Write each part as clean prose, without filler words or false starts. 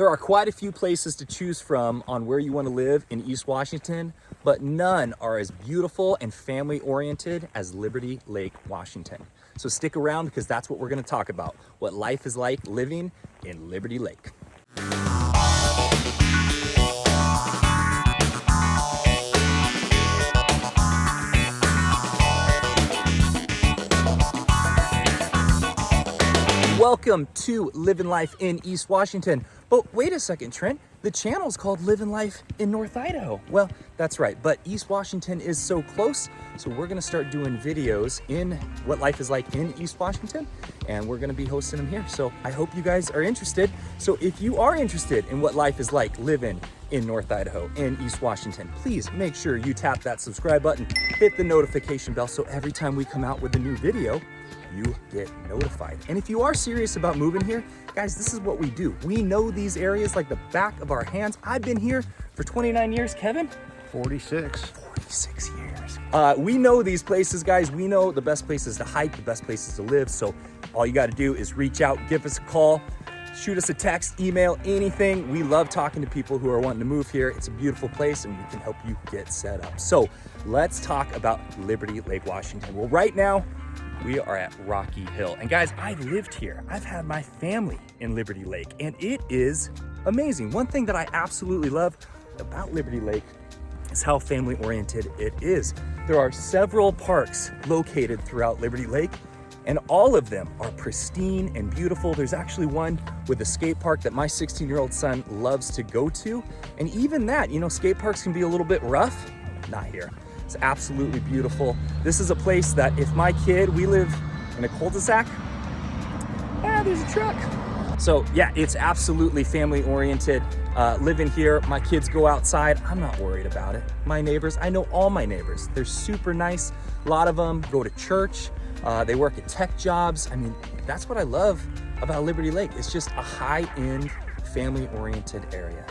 There are quite a few places to choose from on where you want to live in East Washington, but none are as beautiful and family-oriented as Liberty Lake, Washington. So stick around because that's what we're going to talk about, what life is like living in Liberty Lake. Welcome to Living Life in East Washington. But wait a second, Trent, the channel is called Living Life in North Idaho. Well, that's right, but East Washington is so close, so we're gonna start doing videos in what life is like in East Washington, and we're gonna be hosting them here. So I hope you guys are interested. So if you are interested in what life is like living in North Idaho and East Washington, please make sure you tap that subscribe button, hit the notification bell, so every time we come out with a new video, you get notified. And if you are serious about moving here, guys, this is what we do. We know these areas like the back of our hands. I've been here for 29 years, Kevin? 46 years. We know these places, guys. We know the best places to hike, the best places to live. So all you gotta do is reach out, give us a call, shoot us a text, email, anything. We love talking to people who are wanting to move here. It's a beautiful place and we can help you get set up. So let's talk about Liberty Lake, Washington. Well, right now, we are at Rocky Hill. And guys, I've lived here. I've had my family in Liberty Lake, and it is amazing. One thing that I absolutely love about Liberty Lake is how family-oriented it is. There are several parks located throughout Liberty Lake, and all of them are pristine and beautiful. There's actually one with a skate park that my 16-year-old son loves to go to. And even that, you know, skate parks can be a little bit rough. Not here. It's absolutely beautiful. This is a place that if my kid, we live in a cul-de-sac, there's a truck. So yeah, it's absolutely family oriented. Living here, my kids go outside. I'm not worried about it. My neighbors, I know all my neighbors. They're super nice. A lot of them go to church. They work at tech jobs. I mean, that's what I love about Liberty Lake. It's just a high-end, family-oriented area.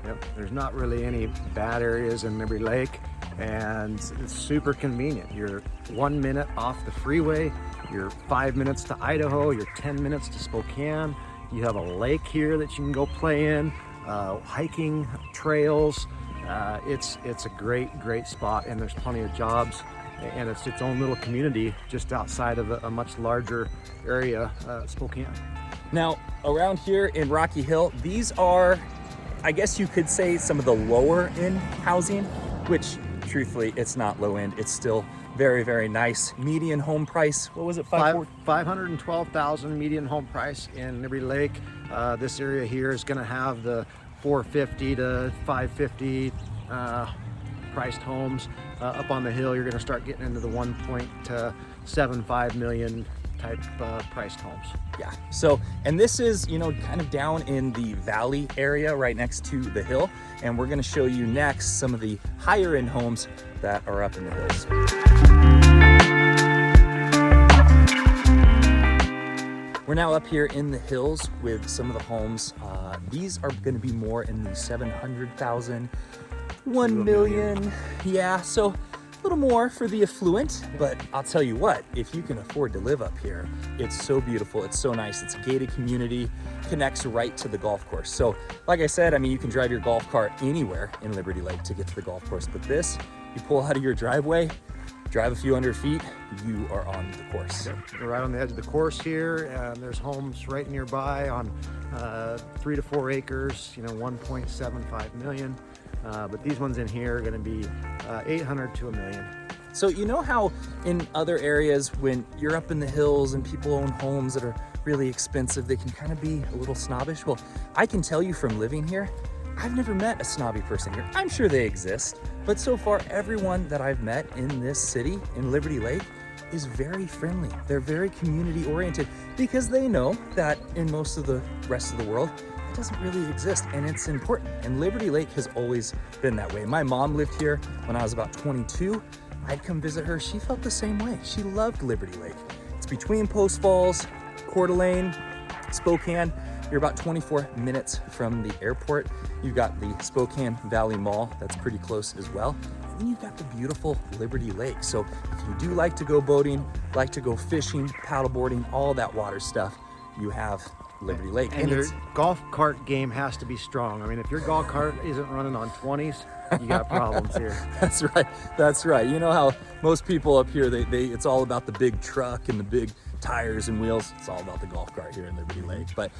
Yep, there's not really any bad areas in Liberty Lake, and it's super convenient. You're 1 minute off the freeway, you're 5 minutes to Idaho, you're 10 minutes to Spokane. You have a lake here that you can go play in, hiking trails. It's a great spot, and there's plenty of jobs, and it's its own little community just outside of a much larger area, Spokane. Now, around here in Rocky Hill, these are, I guess you could say, some of the lower end housing, which truthfully, it's not low end. It's still very, very nice. Median home price, what was it? $512,000 median home price in Liberty Lake. This area here is gonna have the $450 to $550 priced homes. Up on the hill, you're gonna start getting into the $1.75 million type priced homes. Yeah, so, and this is, you know, kind of down in the valley area right next to the hill. And we're gonna show you next some of the higher end homes that are up in the hills. We're now up here in the hills with some of the homes. These are gonna be more in the 700,000, 1 million. Yeah, so a little more for the affluent, but I'll tell you what, if you can afford to live up here, it's so beautiful, it's so nice. It's a gated community, connects right to the golf course. So like I said, I mean, you can drive your golf cart anywhere in Liberty Lake to get to the golf course, but this, you pull out of your driveway, drive a few hundred feet, you are on the course. We're right on the edge of the course here, and there's homes right nearby on 3 to 4 acres, you know, 1.75 million. But these ones in here are going to be 800 to $1 million. So you know how in other areas when you're up in the hills and people own homes that are really expensive, they can kind of be a little snobbish? Well, I can tell you from living here, I've never met a snobby person here. I'm sure they exist, but so far everyone that I've met in this city, in Liberty Lake, is very friendly. They're very community oriented because they know that in most of the rest of the world, it doesn't really exist, and it's important. And Liberty Lake has always been that way. My mom lived here when I was about 22. I'd come visit her. She felt the same way. She loved Liberty Lake. It's between Post Falls, Coeur d'Alene, Spokane. You're about 24 minutes from the airport. You've got the Spokane Valley Mall that's pretty close as well. And then you've got the beautiful Liberty Lake. So if you do like to go boating, like to go fishing, paddleboarding, all that water stuff, you have Liberty Lake. And your it's, golf cart game has to be strong. I mean, if your golf cart isn't running on 20s, you got problems here. That's right. That's right. You know how most people up here, it's all about the big truck and the big tires and wheels. It's all about the golf cart here in Liberty Lake. But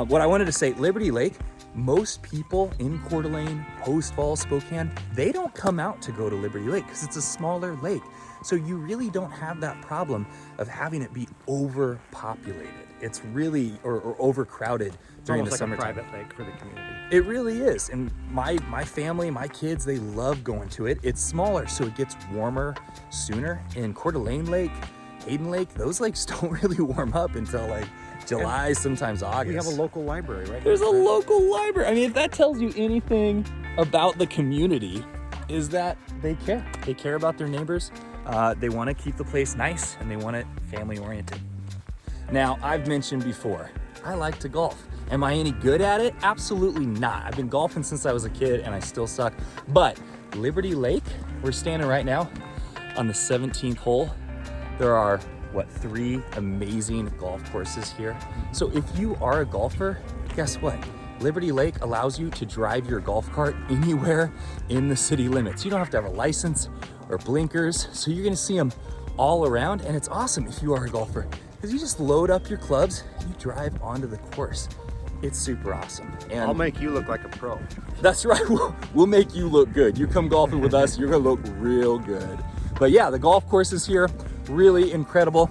what I wanted to say, Liberty Lake, most people in Coeur d'Alene, Post Falls, Spokane, they don't come out to go to Liberty Lake because it's a smaller lake. So you really don't have that problem of having it be overpopulated. It's really, or overcrowded during the summertime. It's almost like a private lake for the community. It really is. And my family, my kids, they love going to it. It's smaller, so it gets warmer sooner. In Coeur d'Alene Lake, Hayden Lake, those lakes don't really warm up until like July, sometimes August. We have a local library, right? There's a local library. I mean, if that tells you anything about the community, is that they care. They care about their neighbors. They want to keep the place nice, and they want it family oriented. Now, I've mentioned before, I like to golf. Am I any good at it? Absolutely not. I've been golfing since I was a kid and I still suck. But Liberty Lake, we're standing right now on the 17th hole. There are, 3 amazing golf courses here. So if you are a golfer, guess what? Liberty Lake allows you to drive your golf cart anywhere in the city limits. You don't have to have a license or blinkers. So you're gonna see them all around, and it's awesome if you are a golfer, because you just load up your clubs, you drive onto the course. It's super awesome. And I'll make you look like a pro. that's right, we'll make you look good. You come golfing with us, you're gonna look real good. But yeah, the golf courses here, really incredible.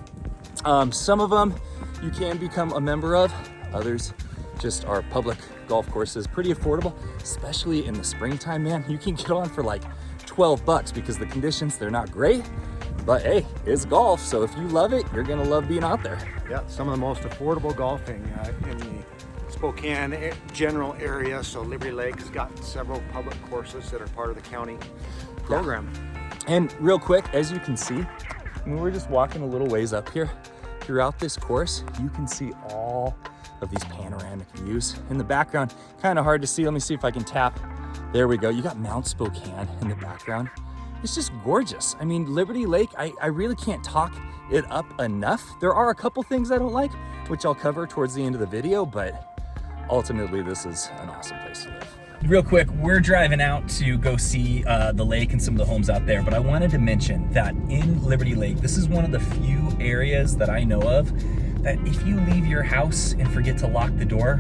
Some of them you can become a member of, others just are public golf courses, pretty affordable, especially in the springtime, man. You can get on for like $12 because the conditions, they're not great, but hey, it's golf. So if you love it, you're gonna love being out there. Yeah, some of the most affordable golfing in the Spokane general area. So Liberty Lake has got several public courses that are part of the county program. And real quick, as you can see, I mean, we're just walking a little ways up here. Throughout this course, you can see all of these panoramic views. In the background, kind of hard to see. Let me see if I can tap. There we go. You got Mount Spokane in the background. It's just gorgeous. I mean, Liberty Lake, I really can't talk it up enough. There are a couple things I don't like, which I'll cover towards the end of the video, but ultimately this is an awesome place to live. Real quick, we're driving out to go see the lake and some of the homes out there, but I wanted to mention that in Liberty Lake, this is one of the few areas that I know of that if you leave your house and forget to lock the door,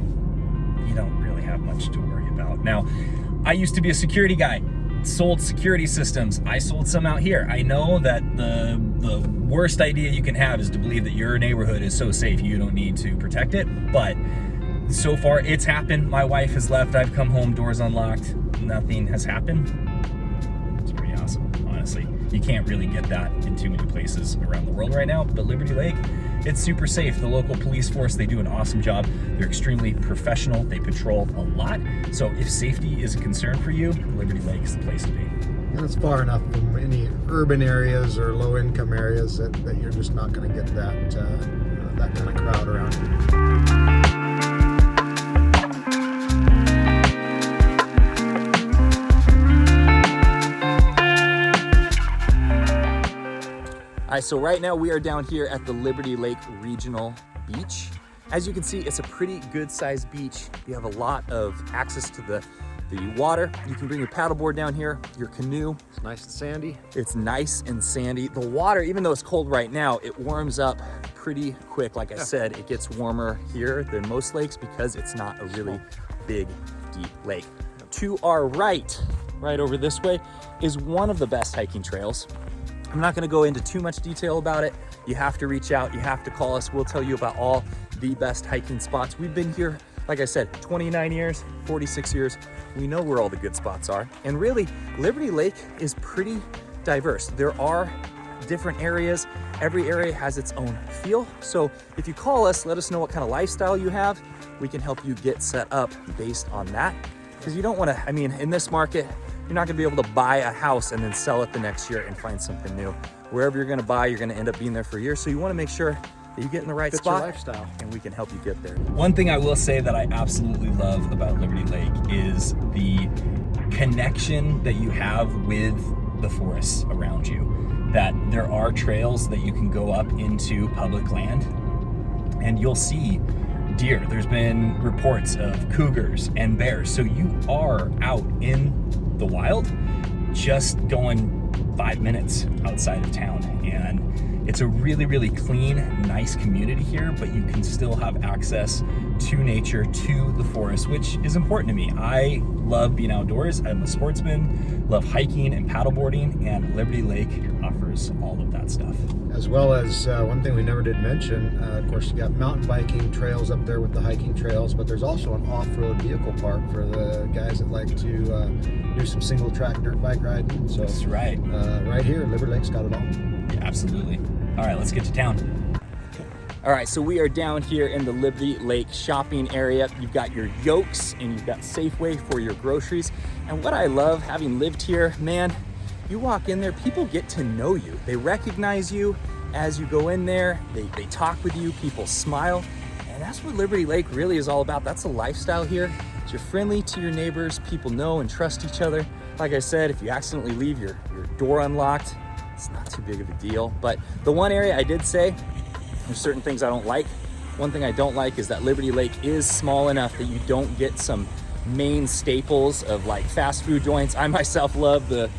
you don't really have much to worry about. Now, I used to be a security guy, sold security systems. I sold some out here. I know that the worst idea you can have is to believe that your neighborhood is so safe you don't need to protect it, but so far it's happened. My wife has left, I've come home, doors unlocked, nothing has happened. It's pretty awesome, honestly. You can't really get that in too many places around the world right now, but Liberty Lake, it's super safe. The local police force, they do an awesome job. They're extremely professional. They patrol a lot. So if safety is a concern for you, Liberty Lake is the place to be. And it's far enough from any urban areas or low income areas that you're just not gonna get that kind of crowd around you. All right, so right now we are down here at the Liberty Lake Regional Beach. As you can see, it's a pretty good sized beach. You have a lot of access to the water. You can bring your paddleboard down here, your canoe. It's nice and sandy. It's nice and sandy. The water, even though it's cold right now, it warms up pretty quick. Like I said, it gets warmer here than most lakes because it's not a really big, deep lake. To our right over this way, is one of the best hiking trails. I'm not gonna go into too much detail about it. You have to reach out, you have to call us. We'll tell you about all the best hiking spots. We've been here, like I said, 29 years, 46 years. We know where all the good spots are. And really, Liberty Lake is pretty diverse. There are different areas. Every area has its own feel. So if you call us, let us know what kind of lifestyle you have. We can help you get set up based on that. Because you don't wanna, I mean, in this market, you're not gonna be able to buy a house and then sell it the next year and find something new. Wherever you're gonna buy, you're gonna end up being there for years. So you wanna make sure that you get in the right spot, your lifestyle, and we can help you get there. One thing I will say that I absolutely love about Liberty Lake is the connection that you have with the forests around you. That there are trails that you can go up into public land and you'll see deer. There's been reports of cougars and bears. So you are out in the wild, just going 5 minutes outside of town. And it's a really, really clean, nice community here, but you can still have access to nature, to the forest, which is important to me. I love being outdoors. I'm a sportsman, love hiking and paddleboarding, and Liberty Lake offers all of that stuff. As well as one thing we never did mention, of course, you got mountain biking trails up there with the hiking trails, but there's also an off-road vehicle park for the guys that like to do some single track dirt bike riding. So that's right. Right here, Liberty Lake's got it all. Yeah, absolutely. All right, let's get to town. All right, so we are down here in the Liberty Lake shopping area. You've got your Yokes and you've got Safeway for your groceries. And what I love, having lived here, man, you walk in there, people get to know you. They recognize you as you go in there. They talk with you, people smile. And that's what Liberty Lake really is all about. That's the lifestyle here. You're friendly to your neighbors. People know and trust each other. Like I said, if you accidentally leave your door unlocked, it's not too big of a deal. But the one area I did say, there's certain things I don't like. One thing I don't like is that Liberty Lake is small enough that you don't get some main staples of like fast food joints. I myself love the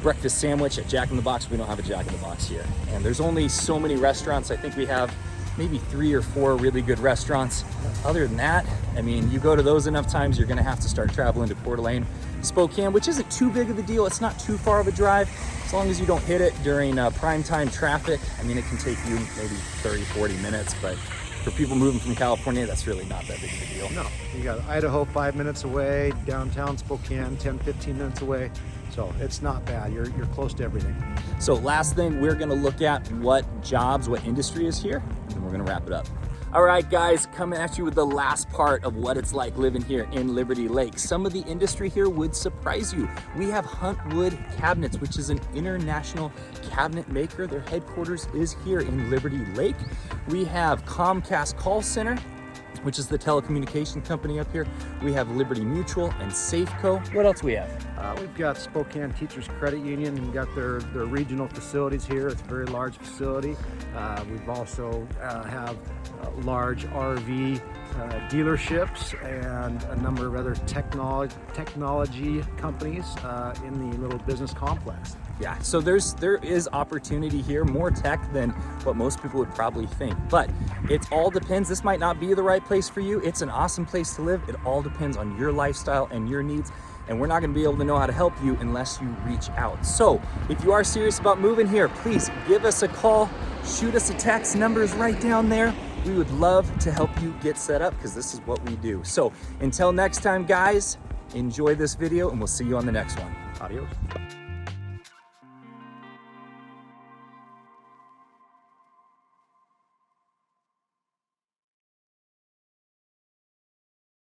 breakfast sandwich at Jack in the Box. We don't have a Jack in the Box here. And there's only so many restaurants. I think we have maybe 3 or 4 really good restaurants. Other than that, I mean, you go to those enough times, you're gonna have to start traveling to Coeur d'Alene, Spokane, which isn't too big of a deal. It's not too far of a drive, as long as you don't hit it during prime time traffic. I mean, it can take you maybe 30, 40 minutes, but for people moving from California, that's really not that big of a deal. No, you got Idaho 5 minutes away, downtown Spokane 10, 15 minutes away. So it's not bad. You're close to everything. So last thing, we're gonna look at what jobs, what industry is here, and then we're gonna wrap it up. All right, guys, coming at you with the last part of what it's like living here in Liberty Lake. Some of the industry here would surprise you. We have Huntwood Cabinets, which is an international cabinet maker. Their headquarters is here in Liberty Lake. We have Comcast Call Center, which is the telecommunication company up here. We have Liberty Mutual and Safeco. What else we have? We've got Spokane Teachers Credit Union. We've got their regional facilities here. It's a very large facility. We've also have large RV dealerships and a number of other technology companies in the little business complex. Yeah, so there is opportunity here, more tech than what most people would probably think. But it all depends. This might not be the right place for you. It's an awesome place to live. It all depends on your lifestyle and your needs. And we're not gonna be able to know how to help you unless you reach out. So if you are serious about moving here, please give us a call, shoot us a text. Number is right down there. We would love to help you get set up because this is what we do. So until next time, guys, enjoy this video and we'll see you on the next one. Adios.